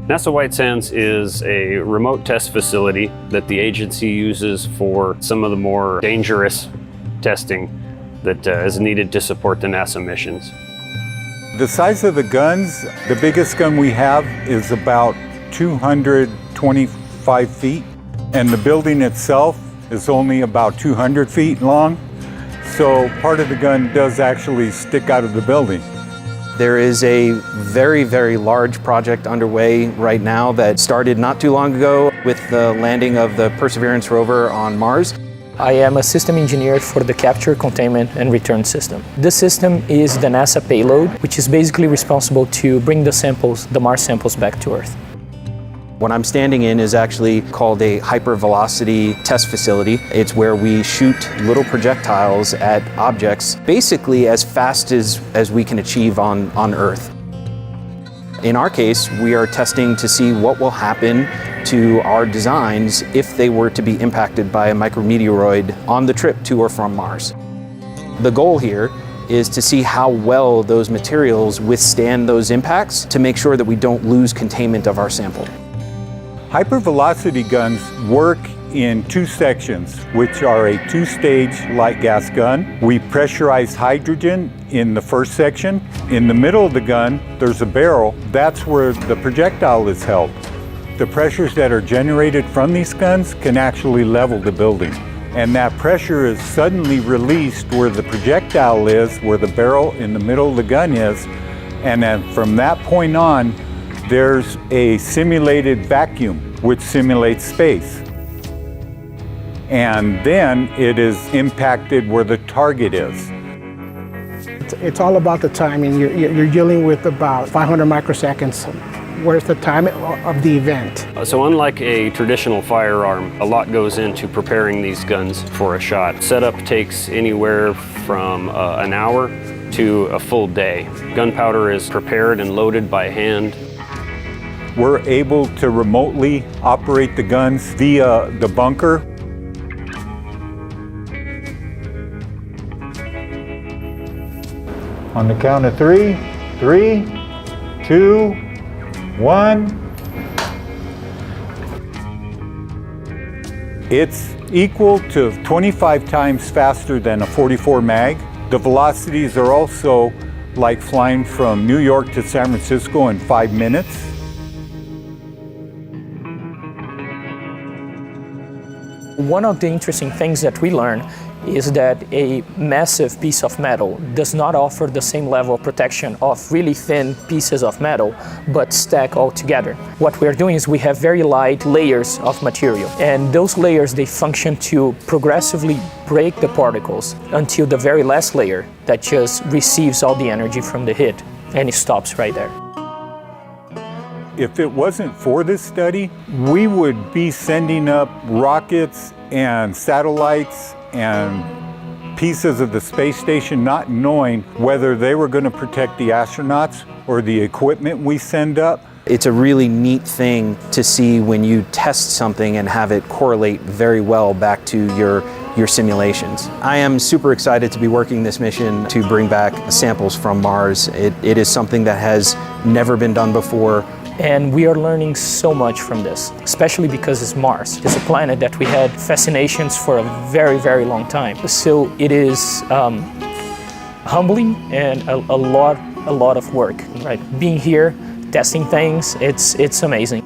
NASA White Sands is a remote test facility that the agency uses for some of the more dangerous testing that is needed to support the NASA missions. The size of the guns, the biggest gun we have is about 225 feet, and the building itself is only about 200 feet long, so part of the gun does actually stick out of the building. There is a very, very large project underway right now that started not too long ago with the landing of the Perseverance rover on Mars. I am a system engineer for the capture, containment, and return system. This system is the NASA payload, which is basically responsible to bring the samples, the Mars samples, back to Earth. What I'm standing in is actually called a hypervelocity test facility. It's where we shoot little projectiles at objects basically as fast as we can achieve on Earth. In our case, we are testing to see what will happen to our designs if they were to be impacted by a micrometeoroid on the trip to or from Mars. The goal here is to see how well those materials withstand those impacts to make sure that we don't lose containment of our sample. Hypervelocity guns work in two sections, which are a two-stage light gas gun. We pressurize hydrogen in the first section. In the middle of the gun, there's a barrel. That's where the projectile is held. The pressures that are generated from these guns can actually level the building. And that pressure is suddenly released where the projectile is, where the barrel in the middle of the gun is. And then from that point on, there's a simulated vacuum, which simulates space. And then it is impacted where the target is. It's all about the timing. You're dealing with about 500 microseconds. Where's the time of the event? So unlike a traditional firearm, a lot goes into preparing these guns for a shot. Setup takes anywhere from an hour to a full day. Gunpowder is prepared and loaded by hand. We're able to remotely operate the guns via the bunker. On the count of 3, 3, 2, 1. It's equal to 25 times faster than a .44 mag. The velocities are also like flying from New York to San Francisco in 5 minutes. One of the interesting things that we learn is that a massive piece of metal does not offer the same level of protection of really thin pieces of metal, but stack all together. What we're doing is we have very light layers of material, and those layers, they function to progressively break the particles until the very last layer that just receives all the energy from the hit, and it stops right there. If it wasn't for this study, we would be sending up rockets and satellites and pieces of the space station not knowing whether they were going to protect the astronauts or the equipment we send up. It's a really neat thing to see when you test something and have it correlate very well back to your simulations. I am super excited to be working this mission to bring back samples from Mars. It is something that has never been done before. And we are learning so much from this, especially because it's Mars. It's a planet that we had fascinations for a very, very long time. So it is humbling and a lot of work, right? Being here, testing things, it's amazing.